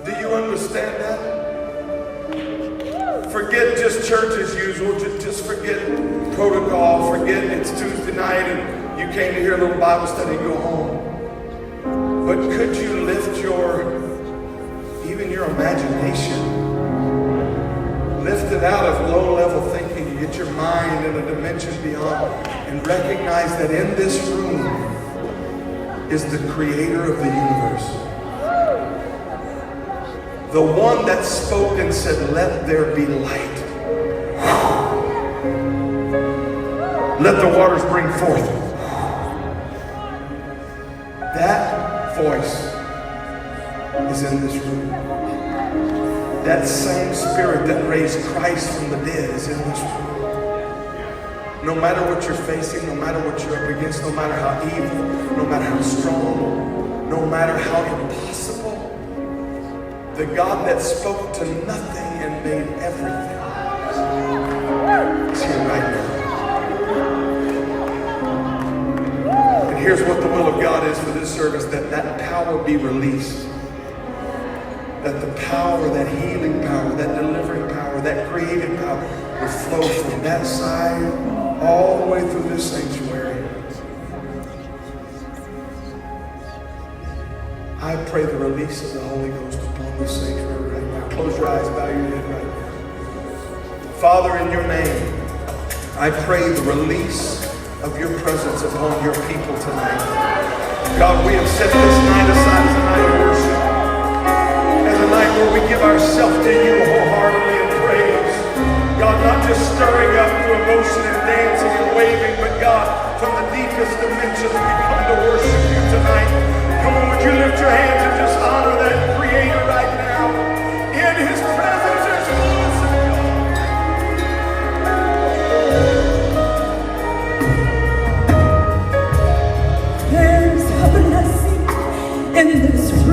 Do you understand that? Forget just church as usual. Just forget protocol. Forget it's Tuesday night and you came to hear a little Bible study and go home. But could you lift even your imagination? Lift it out of low-level thinking and get your mind in a dimension beyond and recognize that in this room is the creator of the universe. The one that spoke and said, "Let there be light." Let the waters bring forth. That voice is in this room. That same spirit that raised Christ from the dead is in this room. No matter what you're facing, no matter what you're up against, no matter how evil, no matter how strong, no matter how impossible, the God that spoke to nothing and made everything is here right now. And here's what the will of God is for this service, that power be released. That the power, that healing power, that delivering power, that creative power will flow from that side all the way through this sanctuary. I pray the release of the Holy Ghost upon this sanctuary right now. Close your eyes, bow your head right now. Father, in your name, I pray the release of your presence upon your people tonight. God, we have set this night aside as a night of worship. As a night where we give ourselves to you wholeheartedly in praise. God, not just stirring up through emotion and dancing and waving, but God, from the deepest dimensions, we come to worship you tonight. Come on, would you lift your hands and just honor that Creator right now? In His presence, there's fullness of God. There's a blessing in this room.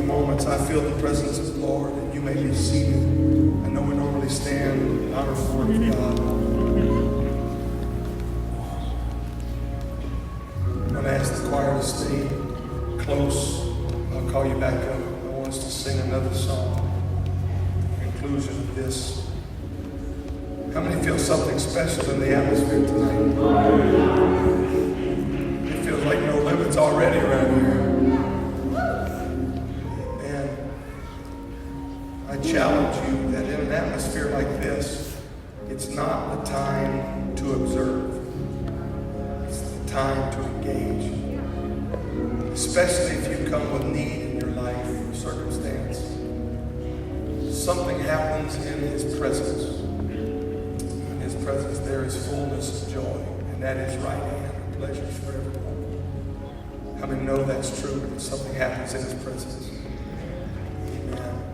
moments. I feel the presence of the Lord, and you may be seated. I know we normally stand in honor of the Word of God. I'm going to ask the choir to stay close. I'll call you back up. I want us to sing another song. Conclusion of this. How many feel something special in the atmosphere tonight? It feels like no limits already around here. And I challenge you that in an atmosphere like this, it's not the time to observe. It's the time to engage. Especially if you come with need in your life or circumstance. Something happens in His presence. In His presence there is fullness of joy, and that is right hand and pleasures forevermore. How many know that's true? Something happens in His presence.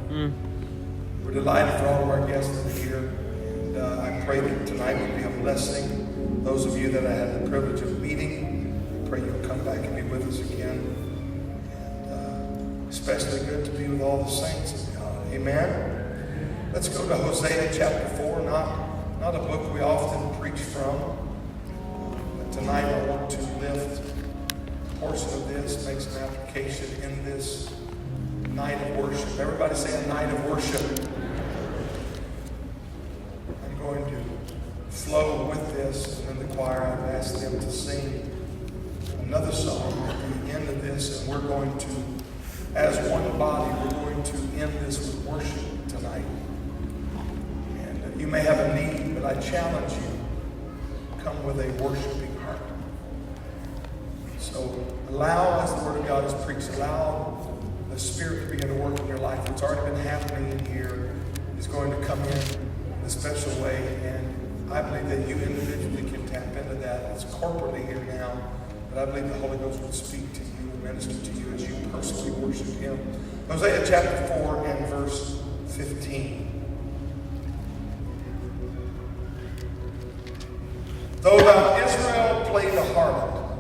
Amen. We're delighted for all of our guests that are here, and I pray that tonight will be a blessing. Those of you that I had the privilege of meeting, I pray you'll come back and be with us again. And especially good to be with all the saints of God. Amen. Let's go to Hosea chapter 4, not a book we often preach from. But tonight I want to lift a portion of this, make some application in this night of worship. Everybody say a night of worship. I'm going to flow with this, and then the choir, I've asked them to sing another song at the end of this, and we're going to, as one body, we're going to end this with worship tonight. You may have a need, but I challenge you, come with a worshiping heart. So allow, as the Word of God is preached, allow the Spirit to begin to work in your life. It's already been happening in here. It's going to come in a special way, and I believe that you individually can tap into that. It's corporately here now, but I believe the Holy Ghost will speak to you and minister to you as you personally worship Him. Hosea chapter 4 and verse 15. Though thou Israel play the harlot,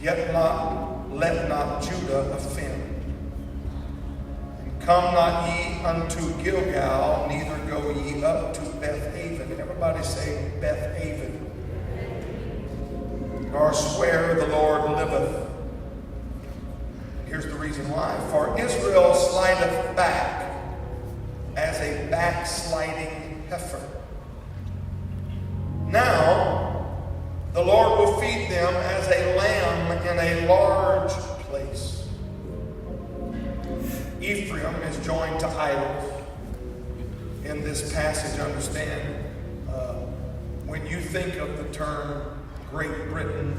yet let not Judah offend. And come not ye unto Gilgal, neither go ye up to Beth Aven. Everybody say Beth Aven. Nor swear the Lord liveth. Here's the reason why. For Israel slideth back as a backsliding heifer. Now, the Lord will feed them as a lamb in a large place. Ephraim is joined to idols. In this passage, understand, when you think of the term Great Britain,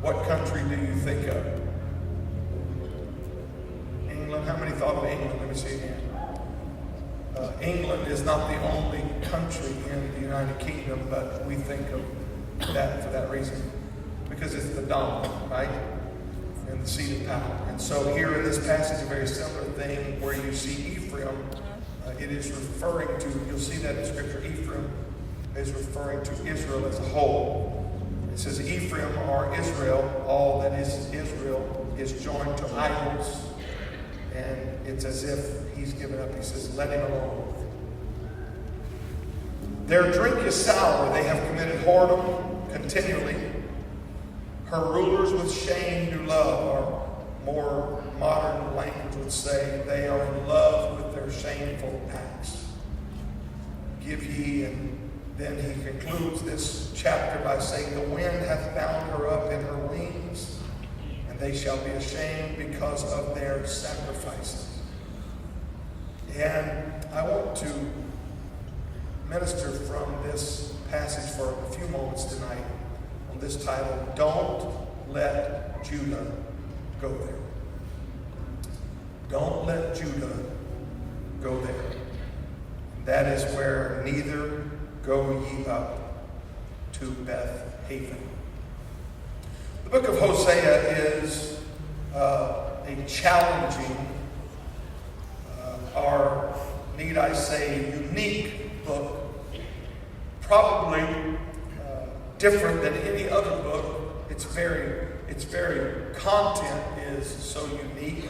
what country do you think of? England? How many thought of England? Let me see again. England is not the only country in the United Kingdom, but we think of that for that reason, because it's the dominant, right? And the seat of power. And so here in this passage, a very similar thing where you see Ephraim, it is referring to, you'll see that in Scripture, Ephraim is referring to Israel as a whole. It says Ephraim or Israel, all that is Israel, is joined to idols. And it's as if he's given up. He says, let him alone. Their drink is sour. They have committed whoredom continually. Her rulers with shame do love, or more modern language would say, they are in love with their shameful acts. Give ye, and then he concludes this chapter by saying, the wind hath bound her up in her wings, and they shall be ashamed because of their sacrifices. And I want to minister from this passage for a few moments tonight on this title, Don't Let Judah Go There. Don't let Judah go there. That is where neither go ye up to Beth Haven. The book of Hosea is a challenging, or need I say, unique book. Probably different than any other book. Its very content is so unique,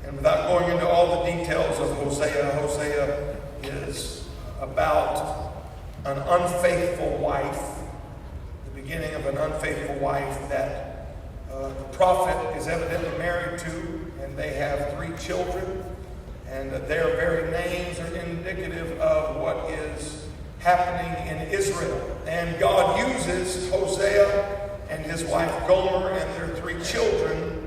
and without going into all the details of Hosea, Hosea is about an unfaithful wife, the beginning of an unfaithful wife that the prophet is evidently married to, and they have 3 children, and their very names are indicative of what is happening in Israel. And God uses Hosea and his wife Gomer and their 3 children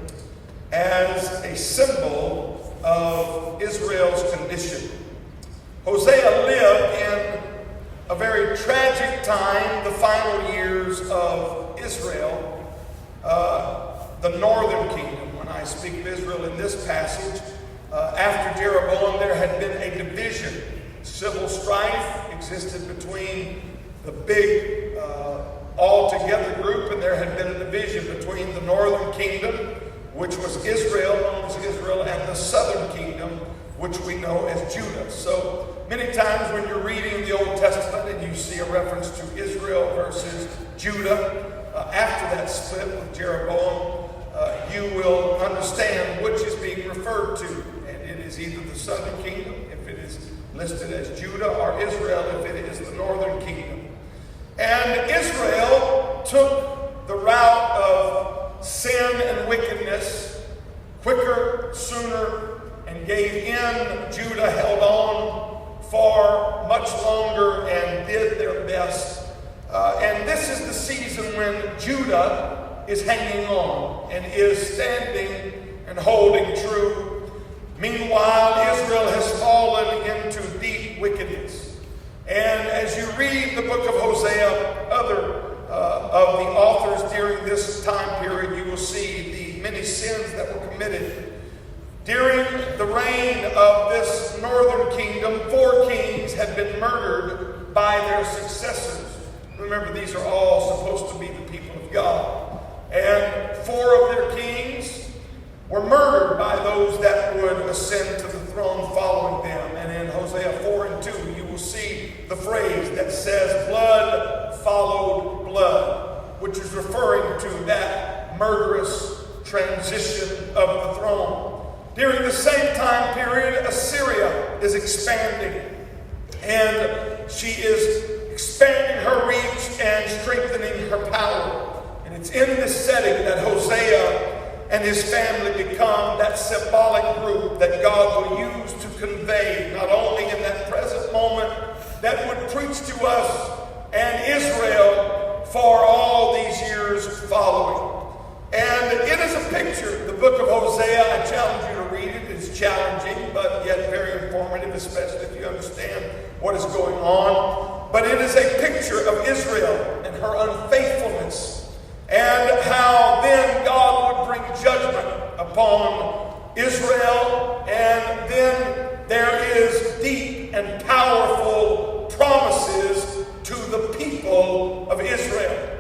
as a symbol of Israel's condition. Hosea lived in a very tragic time, the final years of Israel, the northern kingdom. When I speak of Israel in this passage, after Jeroboam, there had been a division. Civil strife existed between the big all-together group, and there had been a division between the northern kingdom, which was Israel, known as Israel, and the southern kingdom, which we know as Judah. So many times when you're reading the Old Testament and you see a reference to Israel versus Judah, after that split with Jeroboam, you will understand which is being referred to. And it is either the southern kingdom, if it is listed as Judah, or Israel, if it is the northern kingdom. And Israel took the route of sin and wickedness quicker, sooner, and gave in. Judah held on for much longer and did their best. And this is the season when Judah is hanging on and is standing and holding true. Meanwhile, Israel has fallen into deep wickedness. And as you read the book of Hosea, other of the authors during this time period, you will see the many sins that were committed. During the reign of this northern kingdom, 4 kings had been murdered by their successors. Remember, these are all supposed to be the people of God. And 4 of their kings were murdered by those that would ascend to the throne following them. And in Hosea 4 and 2, you will see the phrase that says, blood followed blood, which is referring to that murderous transition of the throne. During the same time period, Assyria is expanding, and she is expanding her reach and strengthening her power. And it's in this setting that Hosea and his family become that symbolic group that God will use to convey, not only in that present moment, that would preach to us and Israel for all these years following. And it is a picture, the book of Hosea. I challenge you to read it. It's challenging, but yet very informative, especially if you understand what is going on. But it is a picture of Israel and her unfaithfulness, and how then God would bring judgment upon Israel. And then there is deep and powerful promises to the people of Israel.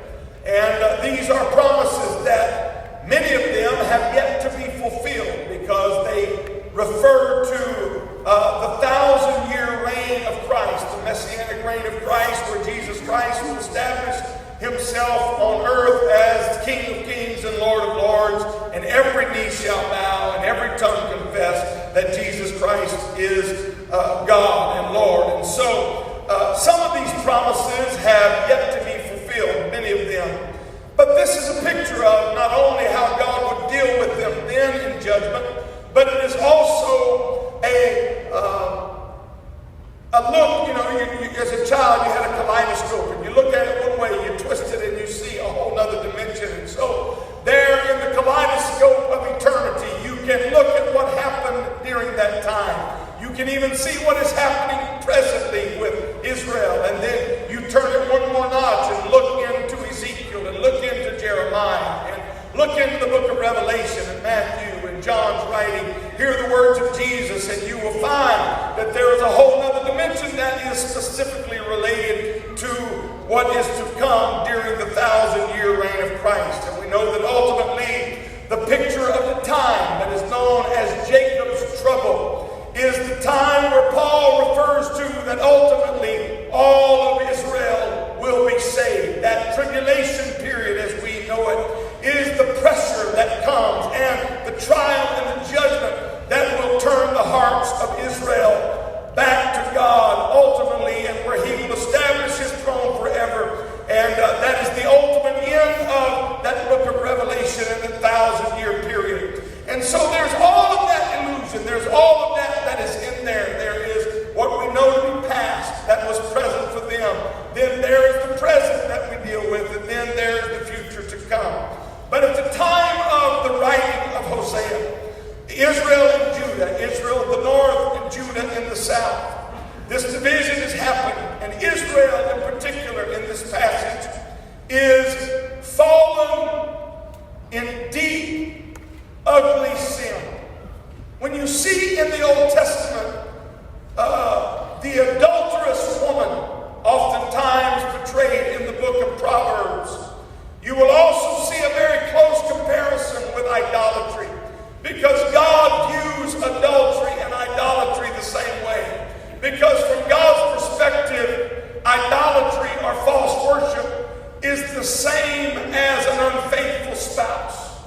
And these are promises that many of them have yet to be fulfilled, because they refer to the 1,000-year reign of Christ, the messianic reign of Christ, where Jesus Christ will establish himself on earth as King of Kings and Lord of Lords, and every knee shall bow and every tongue confess that Jesus Christ is God and Lord. And so some of these promises have yet to be fulfilled, many of them. But this is a picture of not only how God would deal with them then in judgment, but it is also a look. You know, you, as a child, you had a kaleidoscope, and you look at it one way, you twist it, and you see a whole other dimension. And so there in the kaleidoscope of eternity, you can look at what happened during that time. You can even see what is happening presently with Israel. And then you turn it one more notch and look into Ezekiel, and look into Jeremiah, and look into the book of Revelation and Matthew and John's writing. Hear the words of Jesus, and you will find that there is a whole other dimension that is specifically related to what is to come during the 1,000-year reign of Christ. And we know that ultimately the picture of the time that is known as Jacob's trouble is the time where Paul refers to that ultimately all of Israel will be saved. That tribulation period, as we know it, is the pressure that comes and the trial and the judgment that will Israel and Judah, Israel in the north and Judah in the south. This division is happening, and Israel in particular in this passage is fallen in deep, ugly sin. When you see in the Old Testament the adulterous woman oftentimes portrayed in the book of Proverbs, you will also see a very close comparison with idolatry, because God views adultery and idolatry the same way. Because from God's perspective, idolatry or false worship is the same as an unfaithful spouse.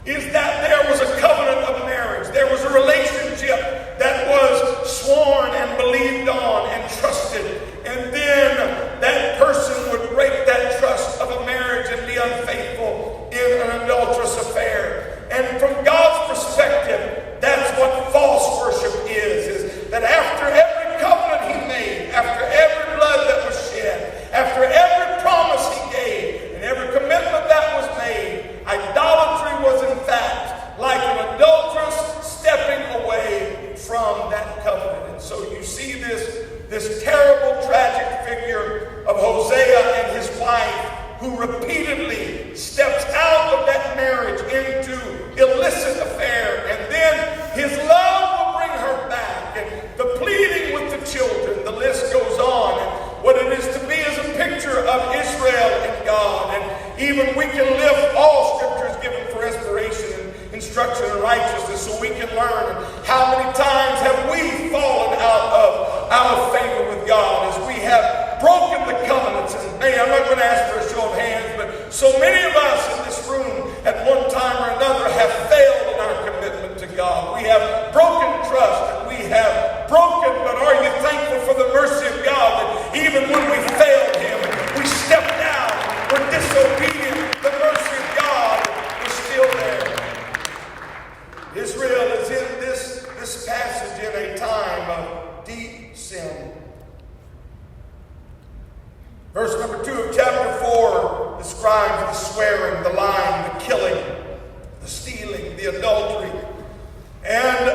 Is that there was a covenant of marriage. There was a relationship that was sworn and believed on and trusted. And then that person would break that trust of a marriage and be unfaithful in an adulterous affair. And from God's perspective, that's what false worship is that after every covenant he made, after every blood that was shed, after every promise he gave, and every commitment that was made, idolatry was in fact like an adulteress stepping away from that covenant. And so you see this terrible, tragic figure of Hosea and his wife, who repeatedly steps out of that marriage into illicit affair, and then his love will bring her back, and the pleading with the children, the list goes on. And what it is to be is a picture of Israel and God. And even we can lift all scriptures given for inspiration and instruction and righteousness, so we can learn. How many times have we fallen out of favor with God as we have broken the covenants? And hey, I'm not going to ask for a show of hands, but so many of us in this room at one time or another have failed in our commitment to God. We have broken trust, and we have broken, but are you thankful for the mercy of God that even when we failed him, we stepped out, we're disobedient, the mercy of God is still there. Israel is in this passage in a time of deep sin. Verse number 2 of chapter 4 describes the swearing, the lying, the killing, the stealing, the adultery. And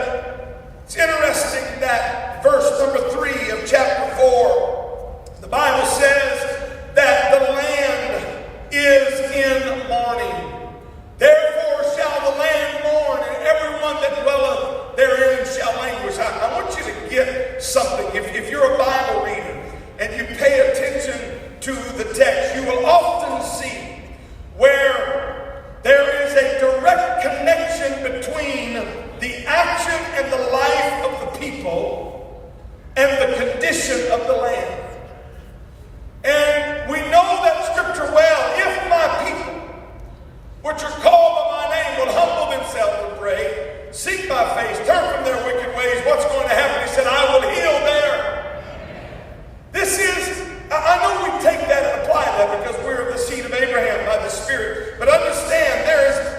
it's interesting that verse number 3 of chapter 4, the Bible says that the land is in mourning. Therefore shall the land mourn, and everyone that dwelleth therein shall languish. I want you to get something. If you're a Bible reader and you pay attention to the text, you will often see where there is a direct connection between the action and the life of the people and the condition of the land. And we know that scripture well. If my people, which are called by my name, will humble themselves and pray, seek my face, turn from their wicked ways, what's going to happen? He said, I will heal there. This is, I know we take that and apply that because we're the seed of Abraham by the Spirit. But understand,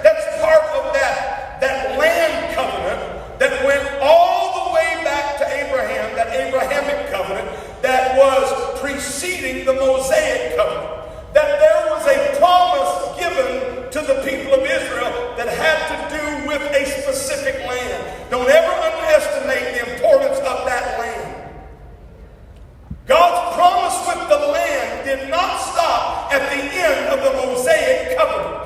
that's part of that land covenant that went all the way back to Abraham, that Abrahamic covenant that was preceding the Mosaic covenant. That there was a promise given to the people of Israel that had to do with a specific land. Don't ever underestimate the importance of that land. God's promise with the land did not stop at the end of the Mosaic covenant.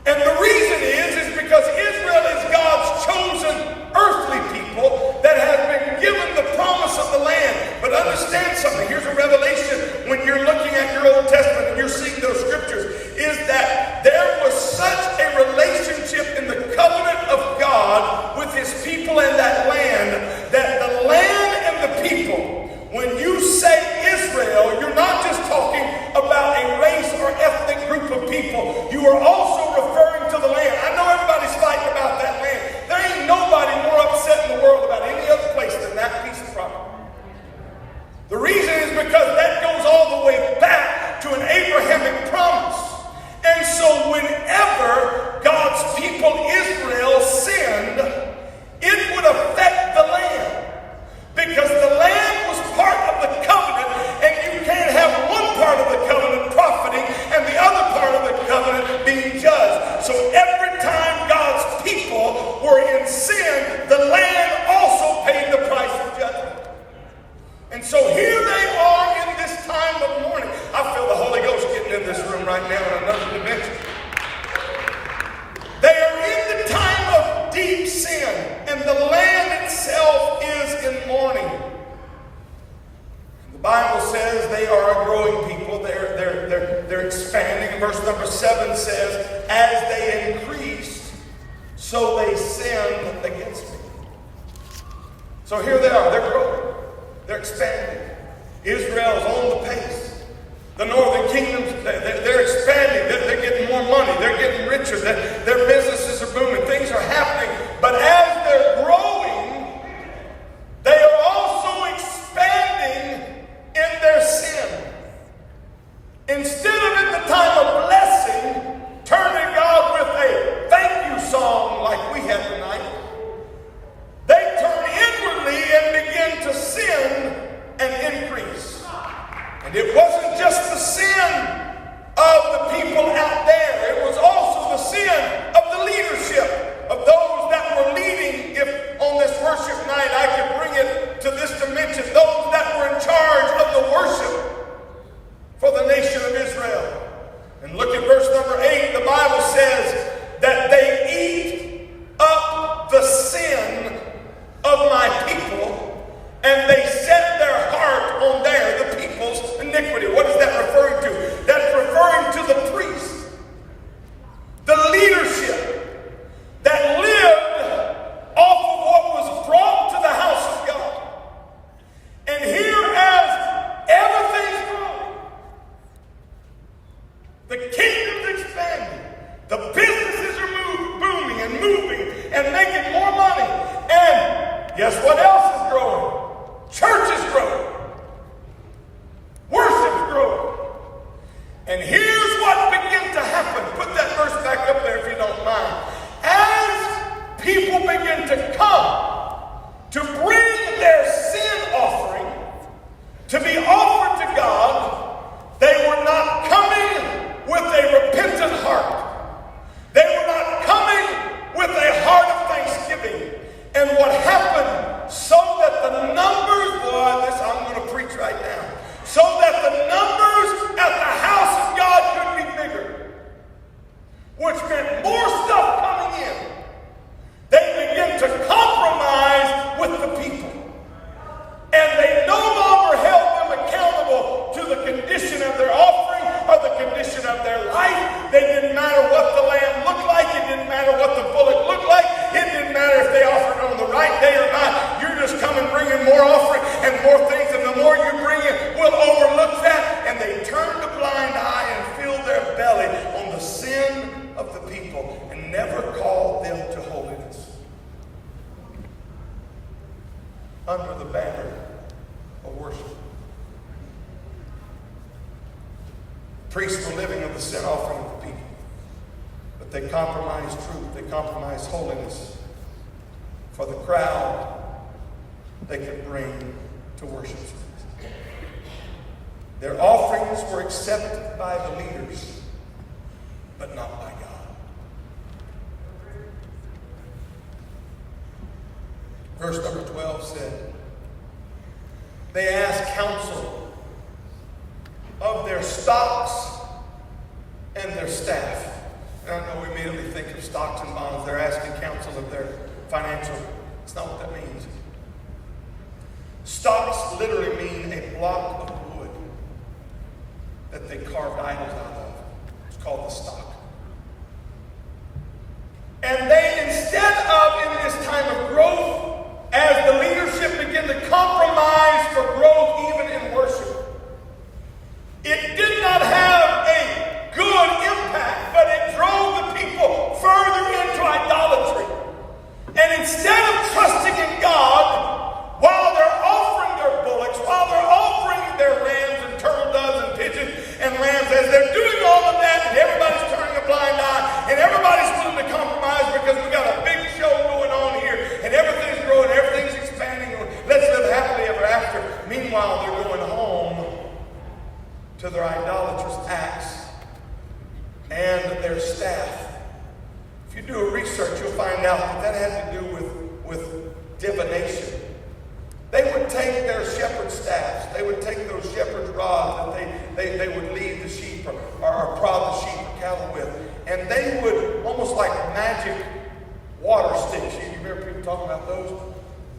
And the reason is because Israel is God's chosen earthly people that have been given the promise of the land. But understand something. Here's a revelation when you're looking at your Old Testament and you're seeing those scriptures, is that there was such a relationship in the covenant of God with his people and that land, that the land and the people, when you say Israel, you're not just talking about a race or ethnic group of people. You are also referring to the land. I know everybody's fighting about that land. There ain't nobody more upset in the world about any other place than that piece of property. The reason is because that goes all the way back to an Abrahamic promise. And so whenever God's people Israel sinned, it would and the land itself is in mourning. The Bible says they are a growing people. They're expanding. Verse number 7 says, as they increased, so they sinned against me. So here they are. They're growing. They're expanding. Israel's on the pace. The northern kingdoms, they're expanding. They're getting more money. They're getting richer. Their businesses are booming. Things are happening. But as they're growing, they are also expanding in their sin. Instead of in the time of blessing, turning to God with a thank you song like we have tonight, they turn inwardly and begin to sin and increase. And it wasn't just the sin of the people out there, it was also the sin of the leadership, of those that were leading. If on this worship night I could bring it to this dimension, those that were in charge of the worship for the nation of Israel. And look at verse number 8. The Bible says that they eat up the sin of my people, and they set their heart on the people's iniquity. What is that referring to? That's referring to the priests, the leadership that lived off of what was brought to the house of God. And here, as everything's growing, the kingdom's expanding, the businesses are booming and moving and making more money. And guess what else is growing? Church is growing. Worship's growing. And here's what began to happen. Put that verse back up there if you don't mind. As people begin to come to bring their sin offering to be offered to God, they were not coming with a repentant heart. They were not coming with a heart of thanksgiving. And what happened, so that the numbers, boy, this I'm going to preach right now, so that the numbers at the house of God could be bigger, which meant more stuff coming in, they began to compromise with the people. And they no longer held them accountable to the condition of their offering or the condition of their life. They didn't matter what the lamb looked like. It didn't matter what the bullock looked like. It didn't matter if they offered on the right day or not. You're just coming bringing more offering and more things, and the more you bring in, we'll overlook that. And they turned a blind eye and filled their belly on the sin of the people and never called them to holiness. Under the banner of worship. Priests were living of the sin offering of the people. But they compromised truth. They compromised holiness for the crowd they could bring to worship. Their offerings were accepted by the leaders, but not by God. Verse number 12 said, they asked counsel of their stocks and their staff. And I know we immediately think of stocks and bonds. They're asking counsel of their financial. That's not what that means. Stocks literally mean a block of wood that they carved idols out of. It's called the stock. And they, instead of in this time of growth, as the leadership began to compromise for growth even in worship, it did not have a good impact, but it drove the people further into idolatry. And instead of trusting in God, while they're offering their bullocks, while they're offering their lambs and turtle doves and pigeons and lambs, as they're doing all of that, and everybody's turning a blind eye, and everybody's willing to compromise because we got a big show going on here, and everything's growing, everything's expanding, let's live happily ever after. Meanwhile, they're going home to their idolatrous acts and their staff. If you do a research, you'll find out that had to do with divination. They would take their shepherd staffs, they would take those shepherd's rods that they would lead the sheep or prod the sheep or cattle with, and they would, almost like magic water sticks. You hear people talking about those.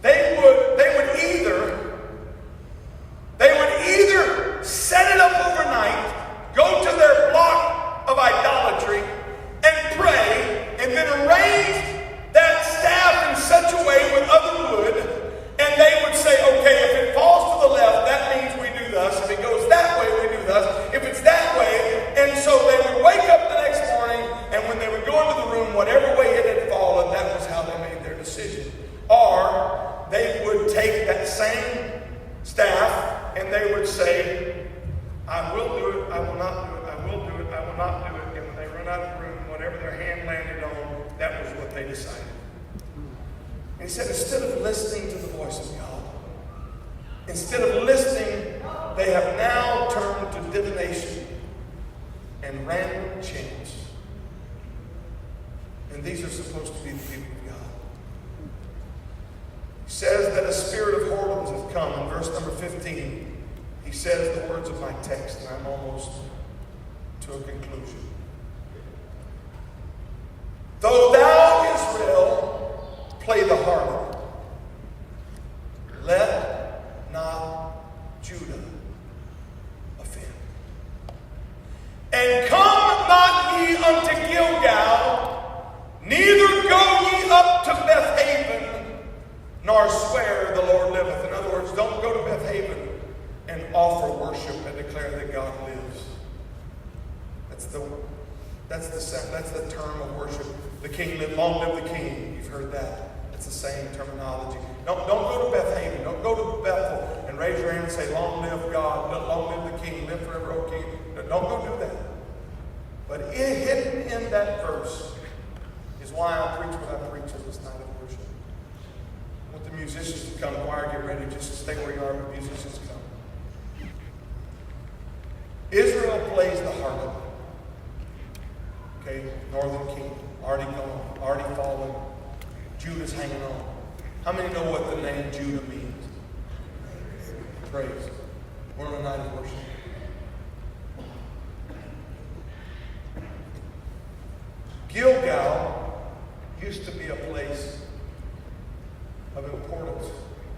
They would either set it up overnight, go to their block of idolatry, and pray, and then arrange that staff in such a way with other wood, and they would say, okay, if it falls to the left, that means we do thus. If it goes that way, we do thus. If it's that way, and so they would wake up the next morning, and when they would go into the room, whatever way it had fallen, that was how they made their decision. Or they would take that same staff, and they would say, I will do it, I will not do it, I will do it, I will not do it. And when they run out of the room, whatever their hand landed on, that was what they decided. And he said, instead of listening to the voice of God, instead of listening, they have now turned to divination and random chance. And these are supposed to be the people of God. He says that a spirit of whoredoms has come. In verse number 15, he says the words of my text, and I'm almost to a conclusion. Though thou, Israel, play the harlot, let not Judah offend. And come not ye unto Gilgal, neither go ye up to Bethaven, nor swear the Lord liveth. In other words, don't go to Bethaven and offer worship and declare that God lives. That's the term of worship. The king live, long live the king. You've heard that. It's the same terminology. Don't go to Bethaven. Don't go to Bethel and raise your hand and say, long live God, long live the king, live forever, O king. Don't go do that. But hidden in that verse is why I preach what I preach on this night of worship. I want the musicians to come. Choir, get ready. Just stay where you are when musicians come. Israel plays the harlot. Okay, northern kingdom, already gone, already fallen. Judah's hanging on. How many know what the name Judah means? Praise. We're on a night of worship. Gilgal used to be a place of importance,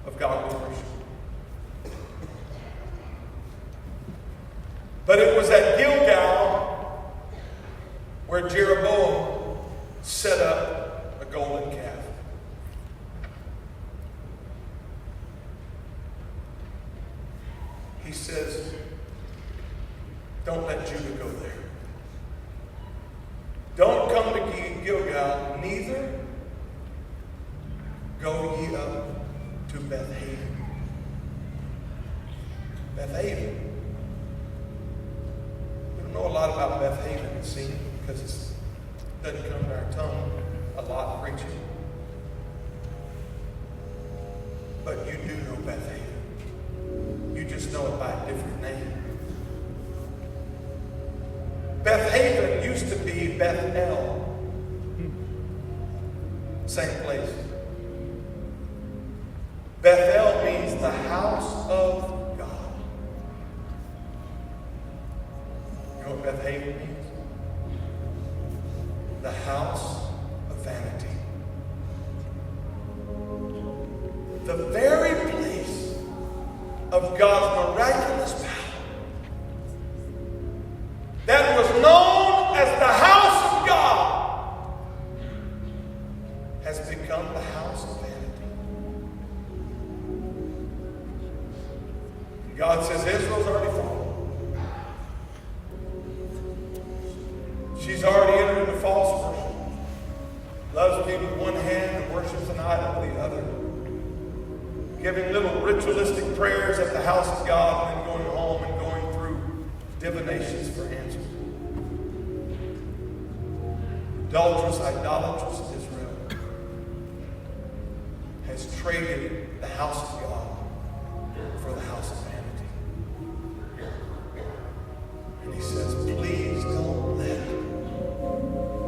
of godly worship. But it was at Gilgal where Jeroboam set up a golden calf. He says, don't let Judah go there. Don't come to Gilgal, neither go ye up to Bethaven. Bethaven. We don't know a lot about Bethaven, it seems, because it doesn't come to our tongue a lot preaching. But you do know Bethaven. You just know it by a different name. Bethaven used to be Bethel. Same place. Bethel means the house of God. You know what Bethaven means? The house of vanity. The very place of God's miraculous power that was known as the house of God has become the house of vanity. God says Israel's already fallen. She's already entered into false worship. Loves me with one hand and worships an idol with the other. Giving little ritualistic prayers at the house of God and then going home and going through divinations for answers. Adulterous, idolatrous Israel has traded the house of God for the house of vanity. And he says, please don't let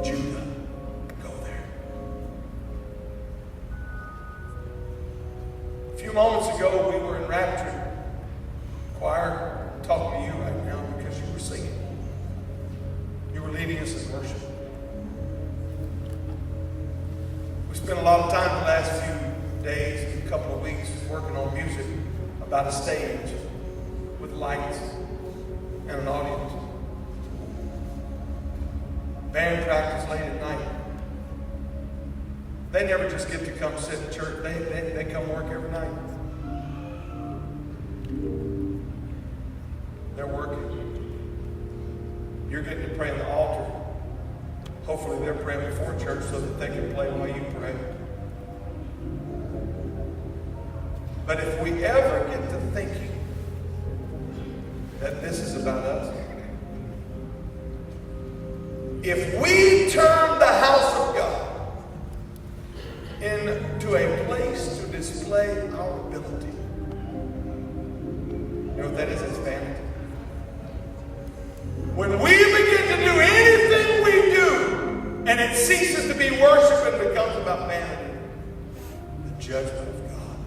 Judah go there. A few moments ago, we were in rapture. Choir, I'm talking to you right now because you were singing. You were leading us in worship. We Spent a lot of time the last few days, a couple of weeks, working on music about a stage with lights and an audience. Band practice late at night. They never just get to come sit in church. They come work every night. They're working. You're getting to pray in the altar. Hopefully they're praying before church so that they can play while you pray. But if we ever get to thinking that this is about us, if we turn the house of God into a place to display our ability, you know what that is? It's vanity. When we begin to do anything we do and it ceases to be worship and becomes about vanity, the judgment of God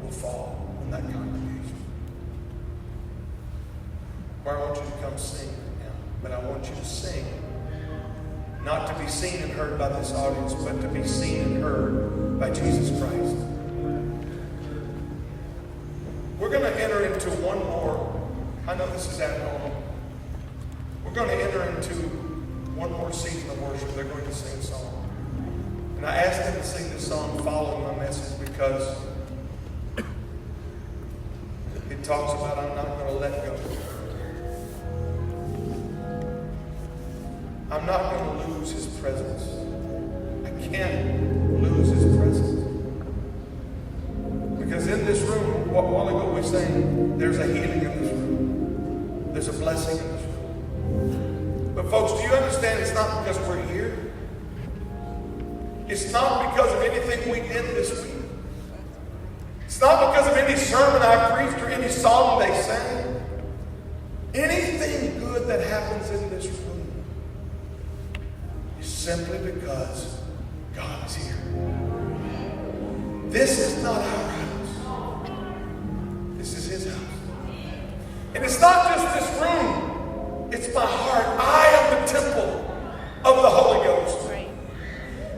will fall on that congregation. Well, I want you to come sing right now, but I want you to sing not to be seen and heard by this audience, but to be seen and heard by Jesus Christ. We're going to enter into one more. I know this is abnormal. We're going to enter into one more season of worship. They're going to sing a song. And I asked them to sing this song following my message because it talks about I'm not going to let go. I'm not going to lose his presence. I can't lose his presence. Because in this room, a while ago we sang, there's a healing in this room. There's a blessing in this room. But folks, do you understand it's not because we're here? It's not because of anything we did this week. It's not because of any sermon I preached or any song they sang. Anything good that happens in this room is simply because God is here. This is not our house. This is his house. And it's not just this room. It's my heart. I am the temple of the Holy Ghost.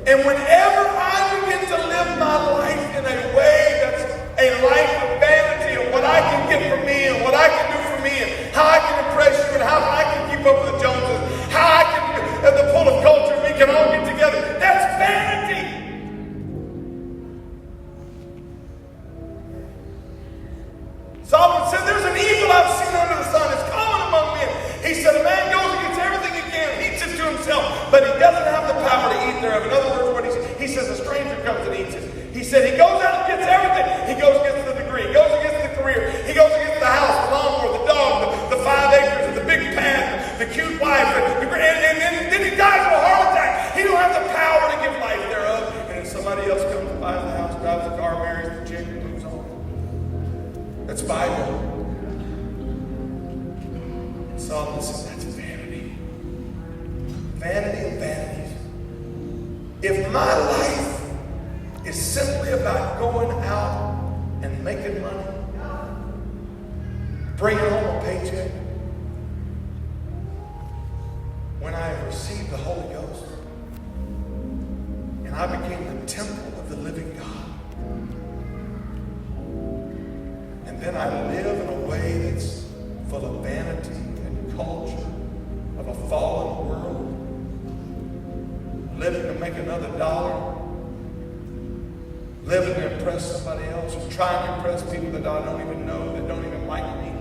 And whenever I begin to live my life in a way that's a life of vanity and what I can get for me and what I can do for me and how I can impress you and how I can keep up with the Joneses, how I can, at the pull of culture, we can all get together. That's vanity. Solomon said, there's an evil I've seen under the sun. It's common among men. He said, a man goes and gets everything he can and eats it to himself, but he doesn't have the power to eat thereof. In other words, what he says, a stranger comes and eats it. He said he goes out and gets everything. He goes and gets the degree. He goes and gets the career. He goes and gets the house, the lawnmower, the dog, the 5 acres, the big pad, the cute wife, and then he dies of a heart attack. He don't have the power to give life thereof. And then somebody else comes and buys the house, drives the car, marries the chick, and moves on. That's Bible. And Solomon says that's vanity. Vanity of vanities. If my life is simply about going out and making money, bringing home a paycheck, when I received the Holy Ghost and I became the temple of the living God, and then I live in a way that's full of vanity and culture of a fallen world, living to make another dollar, living to impress somebody else, or trying to impress people that I don't even know, that don't even like me.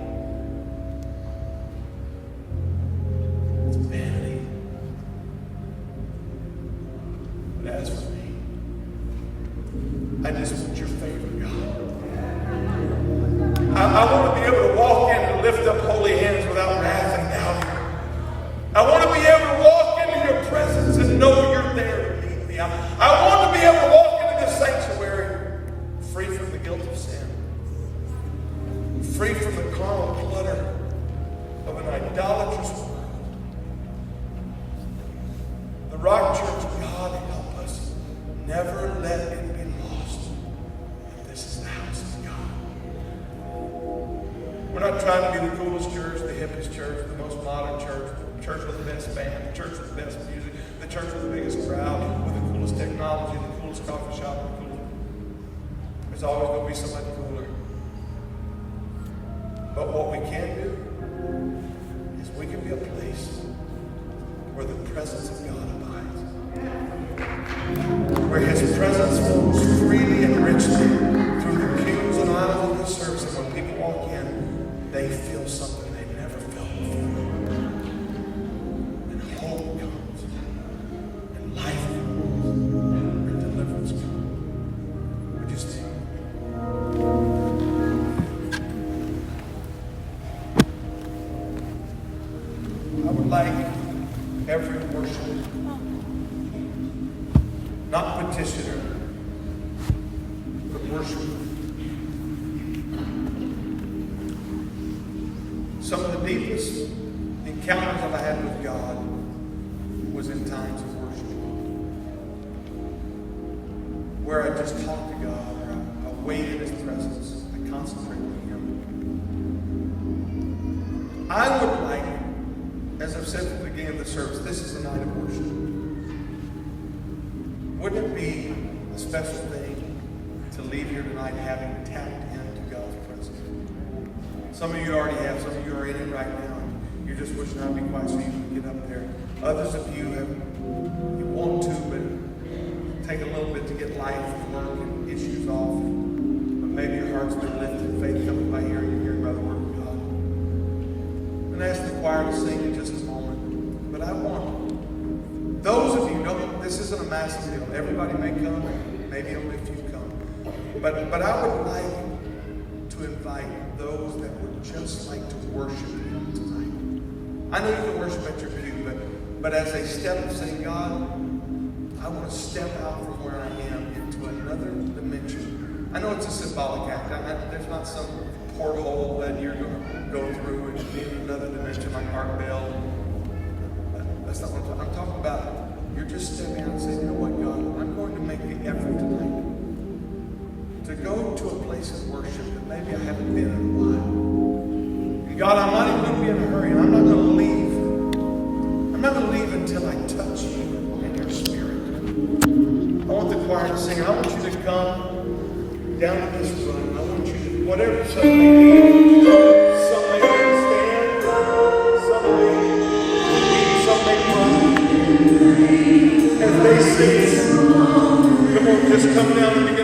It's vanity. But as for me, I just want your favor, God. I want to be able to walk in and lift up holy hands without wrath and doubting. I want to be able to walk into your presence and know you're there to meet me. I want to be able to walk into this sanctuary free from the guilt of sin, free from the carnal clutter of an idolatrous world. The Rock Church, God help us never let it be lost that this is the house of God. We're not trying to be the coolest church, the hippest church, the most modern church, the church with the best band, the church with the best music, the church with the biggest crowd, with the coolest technology, the coolest Jordan's coffee shop and cooler. There's always going to be somebody cooler. But what we can do is we can be a place where the presence of God abides. Where His presence flows freely and richly through the pews and aisles of the service. And when people walk in, they feel something they've never felt before. And hope comes. And life comes. And deliverance comes. Would you stand? I would like every worshiper, not petitioner, but worshiper. Some of the deepest encounters that I had with God was in times of worship, where I just talked to God, or I waited in His presence, I concentrated on Him. I would like, as I've said at the beginning of the service, this is a night of worship. Wouldn't it be a special thing to leave here tonight having tapped into God's presence? Some of you already have. Some of you are in it right now. And you're just wishing I'd be quiet so you can get up there. Others of you you want to, but take a little bit to get life and work and issues off. But maybe your heart's been lifted, faith coming by hearing and hearing by the word of God. And ask the choir to sing in just a moment. But I want those of you, this isn't a massive deal. Everybody may come, maybe only a few come. But I would like to invite those that would just like to worship Him tonight. I know you can worship at your pew, but as a step of saying, God, I want to step out from where I am into another dimension. I know it's a symbolic act. There's not some porthole that you're going to go through and be in another dimension like Art Bell. That's not what I'm talking about. You're just stepping out and saying, you know what, God, I'm going to make the effort tonight to go to a place of worship that maybe I haven't been in a while. And God, I'm not even going to be in a hurry. And I'm not going to leave. I'm not going to leave until I touch you and your spirit. I want the choir to sing. I want you to come down to this run. I want you to, whatever some may need, some may stand, some may run. As they sing, come on, just come down and begin